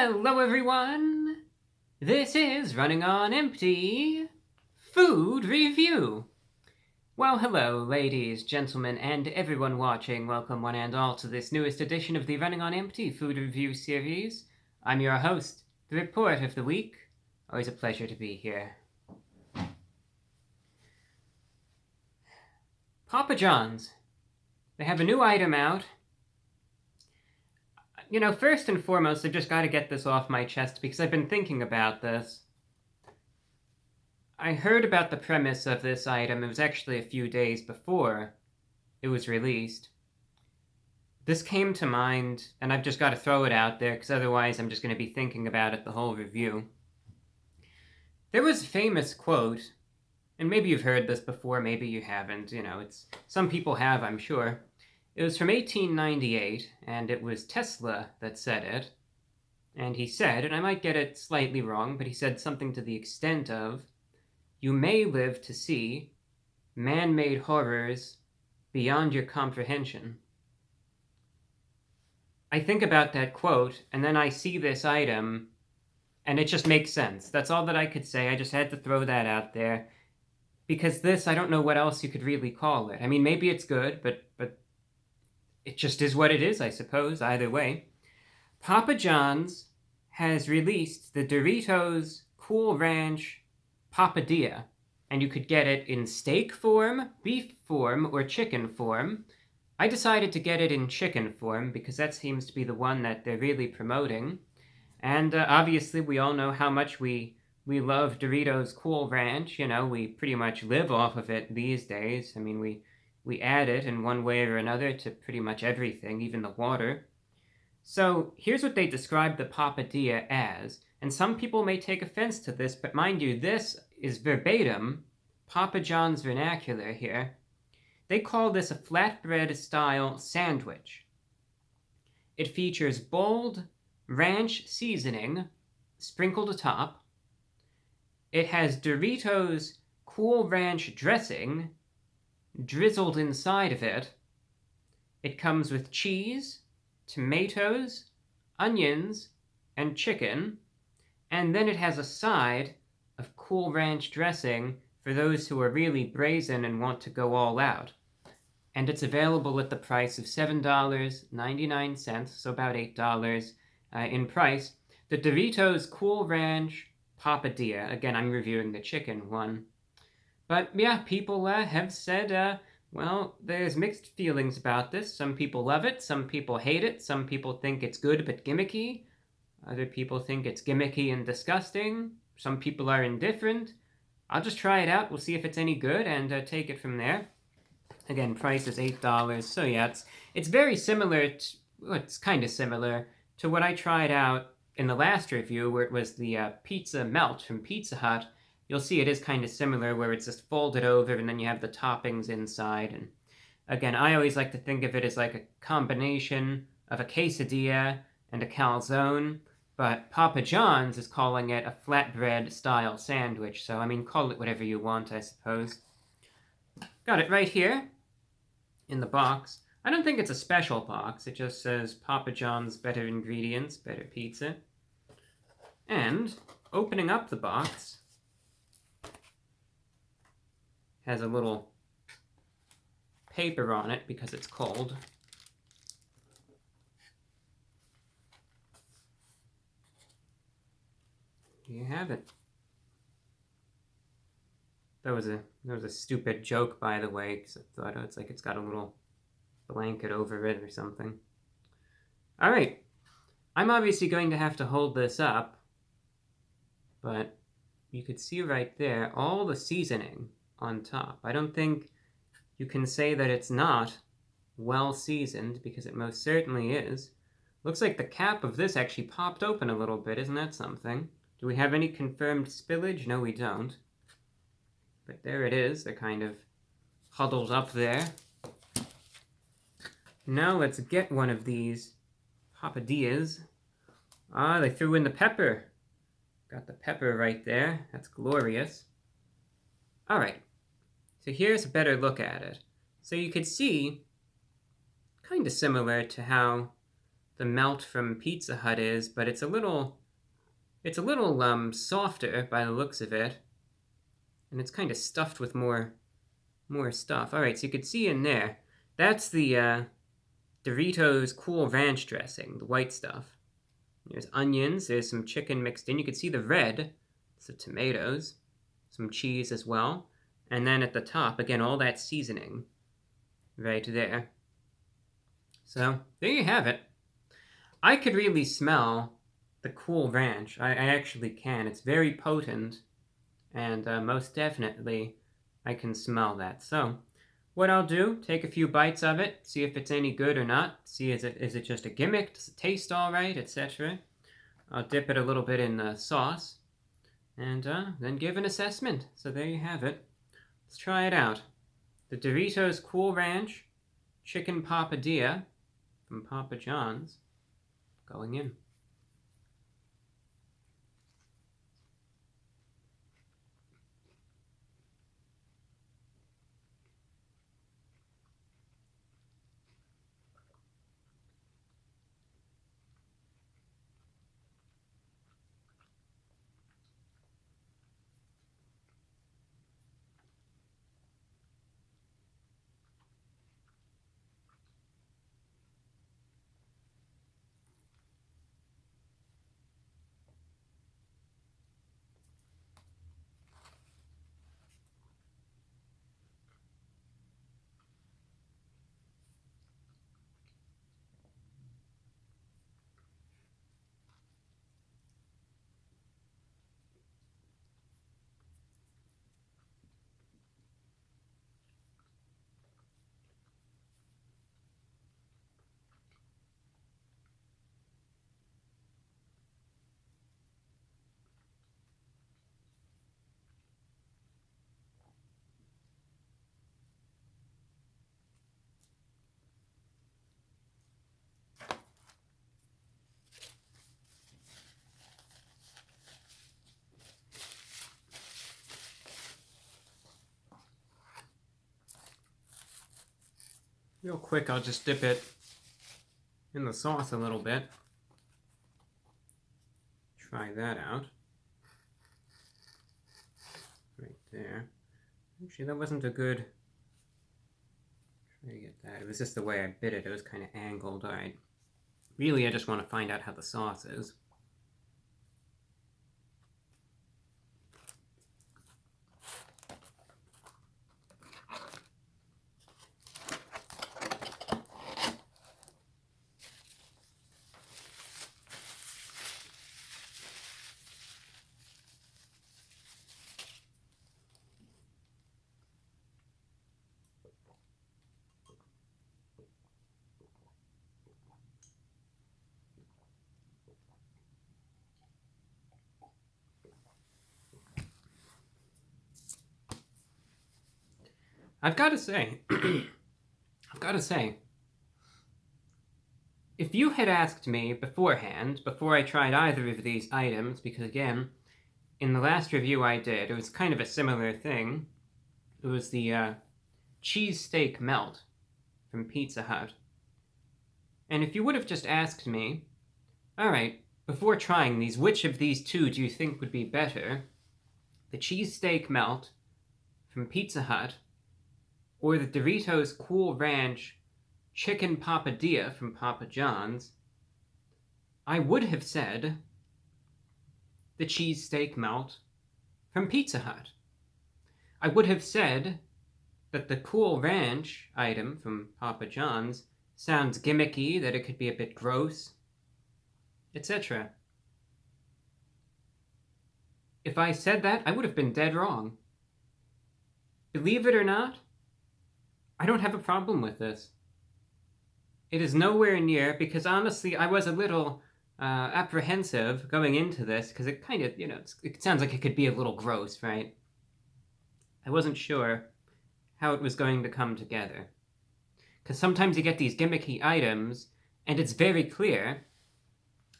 Hello everyone! This is Running on Empty Food Review. Well, hello ladies, gentlemen, and everyone watching. Welcome one and all to this newest edition of the Running on Empty Food Review series. I'm your host, the Report of the Week. Always a pleasure to be here. Papa John's. They have a new item out. You know, first and foremost, I've just got to get this off my chest because I've been thinking about this. I heard about the premise of this item. It was actually a few days before it was released. This came to mind, and I've just got to throw it out there because otherwise I'm just going to be thinking about it the whole review. There was a famous quote, and maybe you've heard this before, maybe you haven't. You know, some people have, I'm sure. It was from 1898, and it was Tesla that said it. And he said, and I might get it slightly wrong, but he said something to the extent of, "You may live to see man-made horrors beyond your comprehension." I think about that quote, and then I see this item, and it just makes sense. That's all that I could say. I just had to throw that out there. Because this, I don't know what else you could really call it. I mean, maybe it's good, but it just is what it is, I suppose, either way. Papa John's has released the Doritos Cool Ranch Papadia, and you could get it in steak form, beef form, or chicken form. I decided to get it in chicken form because that seems to be the one that they're really promoting. And obviously, we all know how much we love Doritos Cool Ranch. You know, we pretty much live off of it these days. I mean, we add it in one way or another to pretty much everything, even the water. So here's what they describe the papadia as, and some people may take offense to this, but mind you, this is verbatim Papa John's vernacular here. They call this a flatbread-style sandwich. It features bold ranch seasoning sprinkled atop. It has Doritos Cool Ranch dressing drizzled inside of it. It comes with cheese, tomatoes, onions, and chicken, and then it has a side of Cool Ranch dressing for those who are really brazen and want to go all out. And it's available at the price of $7.99, so about $8 in price. The Doritos Cool Ranch Papadia. Again, I'm reviewing the chicken one. But yeah, people have said, well, there's mixed feelings about this. Some people love it, some people hate it, some people think it's good but gimmicky. Other people think it's gimmicky and disgusting. Some people are indifferent. I'll just try it out, we'll see if it's any good, and take it from there. Again, price is $8, so yeah, it's very similar to, well, it's kind of similar to what I tried out in the last review, where it was the pizza melt from Pizza Hut. You'll see it is kind of similar, where it's just folded over and then you have the toppings inside. And again, I always like to think of it as like a combination of a quesadilla and a calzone, but Papa John's is calling it a flatbread-style sandwich. So, I mean, call it whatever you want, I suppose. Got it right here in the box. I don't think it's a special box. It just says Papa John's better ingredients, better pizza. And opening up the box has a little paper on it because it's cold. Here you have it. That was a stupid joke, by the way, because I thought, oh, it's like it's got a little blanket over it or something. All right. I'm obviously going to have to hold this up, but you could see right there all the seasoning on top. I don't think you can say that it's not well seasoned, because it most certainly is. Looks like the cap of this actually popped open a little bit. Isn't that something? Do we have any confirmed spillage? No, we don't. But there it is. They're kind of huddled up there. Now let's get one of these papadias. Ah, they threw in the pepper. Got the pepper right there. That's glorious. All right. So here's a better look at it. So you could see, kind of similar to how the melt from Pizza Hut is, but it's a little softer by the looks of it, and it's kind of stuffed with more stuff. All right, so you can see in there, that's the Doritos Cool Ranch dressing, the white stuff. There's onions, there's some chicken mixed in. You can see the red, it's the tomatoes, some cheese as well. And then at the top, again, all that seasoning right there. So there you have it. I could really smell the Cool Ranch. I actually can. It's very potent, and most definitely I can smell that. So what I'll do, take a few bites of it, see if it's any good or not, see is it just a gimmick, does it taste all right, etc. I'll dip it a little bit in the sauce, and then give an assessment. So there you have it. Let's try it out. The Doritos Cool Ranch Chicken Papadia from Papa John's going in. Real quick, I'll just dip it in the sauce a little bit. Try that out. Right there. Actually, that wasn't a good... Try to get that. It was just the way I bit it. It was kind of angled. All right. Really, I just want to find out how the sauce is. I've got to say, if you had asked me beforehand, before I tried either of these items, because again, in the last review I did, it was kind of a similar thing. It was the cheesesteak melt from Pizza Hut. And if you would have just asked me, all right, before trying these, which of these two do you think would be better? The cheesesteak melt from Pizza Hut or the Doritos Cool Ranch Chicken Papadia from Papa John's, I would have said the cheesesteak melt from Pizza Hut. I would have said that the Cool Ranch item from Papa John's sounds gimmicky, that it could be a bit gross, etc. If I said that, I would have been dead wrong. Believe it or not, I don't have a problem with this. It is nowhere near, because honestly, I was a little apprehensive going into this, because it kind of, it sounds like it could be a little gross, right? I wasn't sure how it was going to come together. Because sometimes you get these gimmicky items, and it's very clear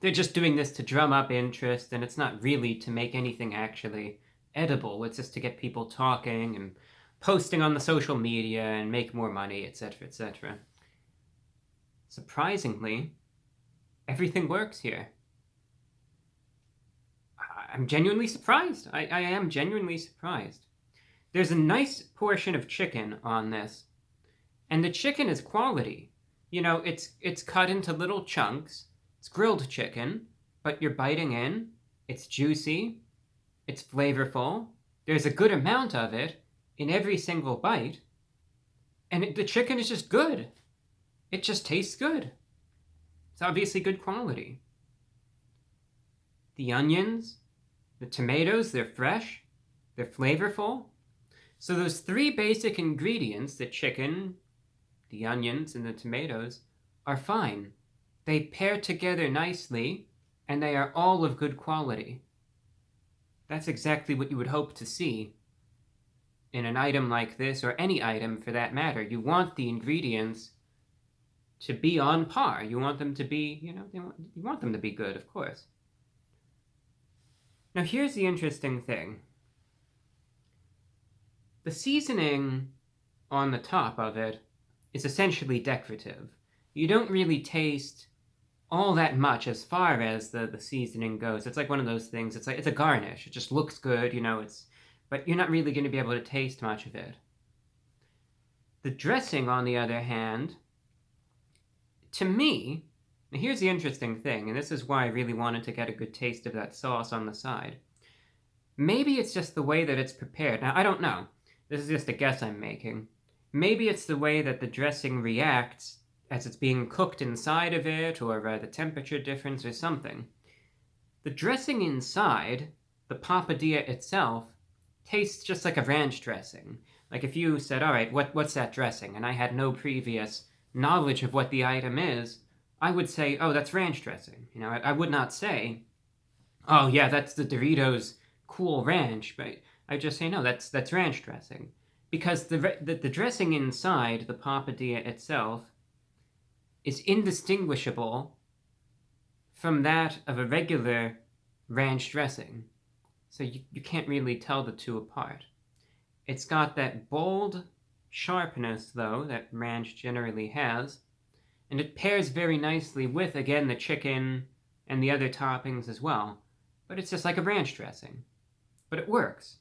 they're just doing this to drum up interest, and it's not really to make anything actually edible. It's just to get people talking and posting on the social media and make more money, etc., etc. Surprisingly, everything works here. I'm genuinely surprised. I am genuinely surprised. There's a nice portion of chicken on this, and the chicken is quality. You know, it's cut into little chunks. It's grilled chicken, but you're biting in. It's juicy. It's flavorful. There's a good amount of it in every single bite. And the chicken is just good. It just tastes good. It's obviously good quality. The onions, the tomatoes, they're fresh. They're flavorful. So those three basic ingredients, the chicken, the onions, and the tomatoes, are fine. They pair together nicely, and they are all of good quality. That's exactly what you would hope to see in an item like this, or any item for that matter. You want the ingredients to be on par. You want them to be, you want them to be good, of course. Now here's the interesting thing. The seasoning on the top of it is essentially decorative. You don't really taste all that much as far as the seasoning goes. It's like one of those things. It's a garnish. It just looks good, but you're not really going to be able to taste much of it. The dressing, on the other hand, to me, now here's the interesting thing, and this is why I really wanted to get a good taste of that sauce on the side. Maybe it's just the way that it's prepared. Now, I don't know. This is just a guess I'm making. Maybe it's the way that the dressing reacts as it's being cooked inside of it, or the temperature difference or something. The dressing inside, the papadia itself, tastes just like a ranch dressing. Like if you said, all right, what's that dressing? And I had no previous knowledge of what the item is, I would say, oh, that's ranch dressing. I would not say, oh, yeah, that's the Doritos Cool Ranch, but I just say, no, that's ranch dressing. Because the dressing inside the papadia itself is indistinguishable from that of a regular ranch dressing. So you can't really tell the two apart. It's got that bold sharpness, though, that ranch generally has, and it pairs very nicely with, again, the chicken and the other toppings as well. But it's just like a ranch dressing. But it works.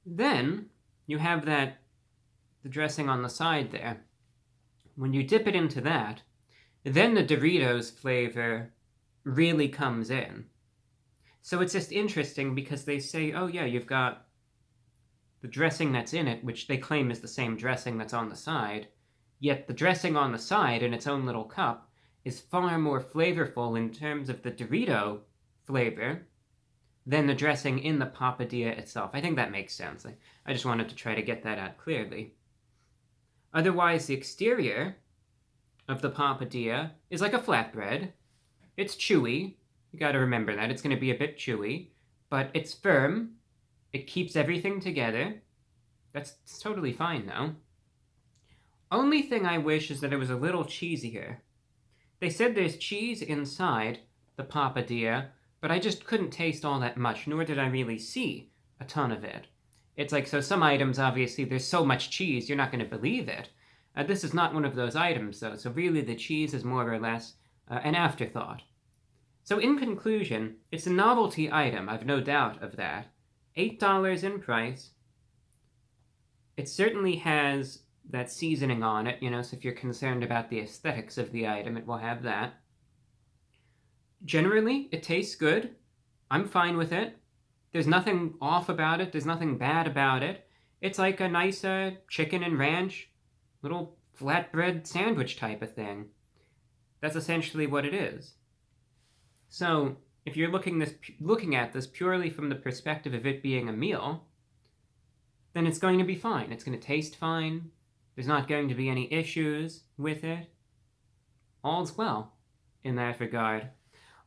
Then you have the dressing on the side there. When you dip it into that, then the Doritos flavor really comes in. So it's just interesting because they say, oh yeah, you've got the dressing that's in it, which they claim is the same dressing that's on the side, yet the dressing on the side in its own little cup is far more flavorful in terms of the Dorito flavor than the dressing in the papadia itself. I think that makes sense. I just wanted to try to get that out clearly. Otherwise, the exterior of the papadia is like a flatbread. It's chewy. You gotta remember that. It's gonna be a bit chewy, but it's firm. It keeps everything together. That's totally fine, though. Only thing I wish is that it was a little cheesier. They said there's cheese inside the papadia, but I just couldn't taste all that much, nor did I really see a ton of it. It's like, so some items, obviously, there's so much cheese, you're not going to believe it. This is not one of those items, though, so really the cheese is more or less an afterthought. So in conclusion, it's a novelty item, I've no doubt of that. $8 in price. It certainly has that seasoning on it, so if you're concerned about the aesthetics of the item, it will have that. Generally, it tastes good. I'm fine with it. There's nothing off about it. There's nothing bad about it. It's like a nice chicken and ranch, little flatbread sandwich type of thing. That's essentially what it is. So, if you're looking at this purely from the perspective of it being a meal, then it's going to be fine. It's going to taste fine. There's not going to be any issues with it. All's well in that regard.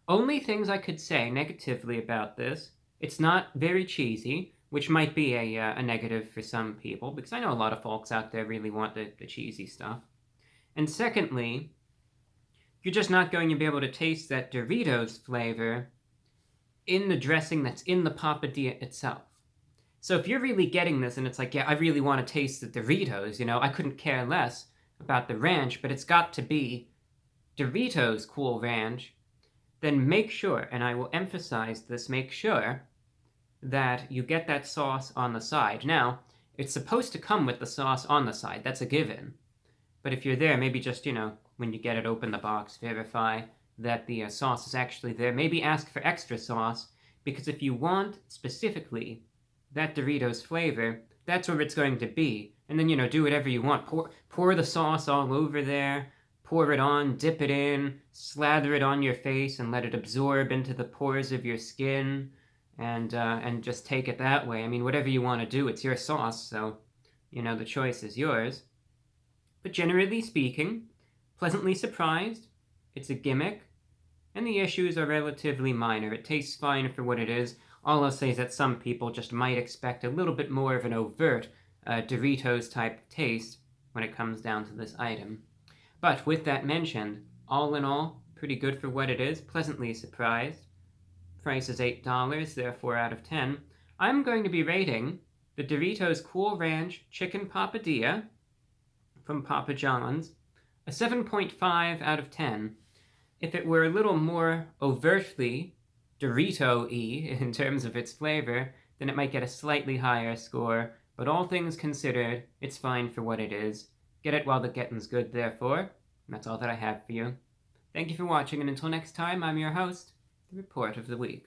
Only things I could say negatively about this, it's not very cheesy, which might be a negative for some people, because I know a lot of folks out there really want the cheesy stuff. And secondly, you're just not going to be able to taste that Doritos flavor in the dressing that's in the papadia itself. So if you're really getting this and it's like, yeah, I really want to taste the Doritos, I couldn't care less about the ranch, but it's got to be Doritos Cool Ranch, then make sure, and I will emphasize this, make sure that you get that sauce on the side. Now, it's supposed to come with the sauce on the side. That's a given. But if you're there, maybe just, when you get it, open the box, verify that the sauce is actually there. Maybe ask for extra sauce, because if you want specifically that Doritos flavor, that's where it's going to be. And then, do whatever you want. Pour the sauce all over there, pour it on, dip it in, slather it on your face, and let it absorb into the pores of your skin, and just take it that way. I mean, whatever you want to do, it's your sauce, so, the choice is yours. But generally speaking, pleasantly surprised. It's a gimmick, and the issues are relatively minor. It tastes fine for what it is. All I'll say is that some people just might expect a little bit more of an overt Doritos-type taste when it comes down to this item. But with that mentioned, all in all, pretty good for what it is. Pleasantly surprised. Price is $8, therefore out of 10. I'm going to be rating the Doritos Cool Ranch Chicken Papadia from Papa John's a 7.5 out of 10. If it were a little more overtly Dorito-y in terms of its flavor, then it might get a slightly higher score, but all things considered, it's fine for what it is. Get it while the getting's good, therefore. And that's all that I have for you. Thank you for watching, and until next time, I'm your host, The Report of the Week.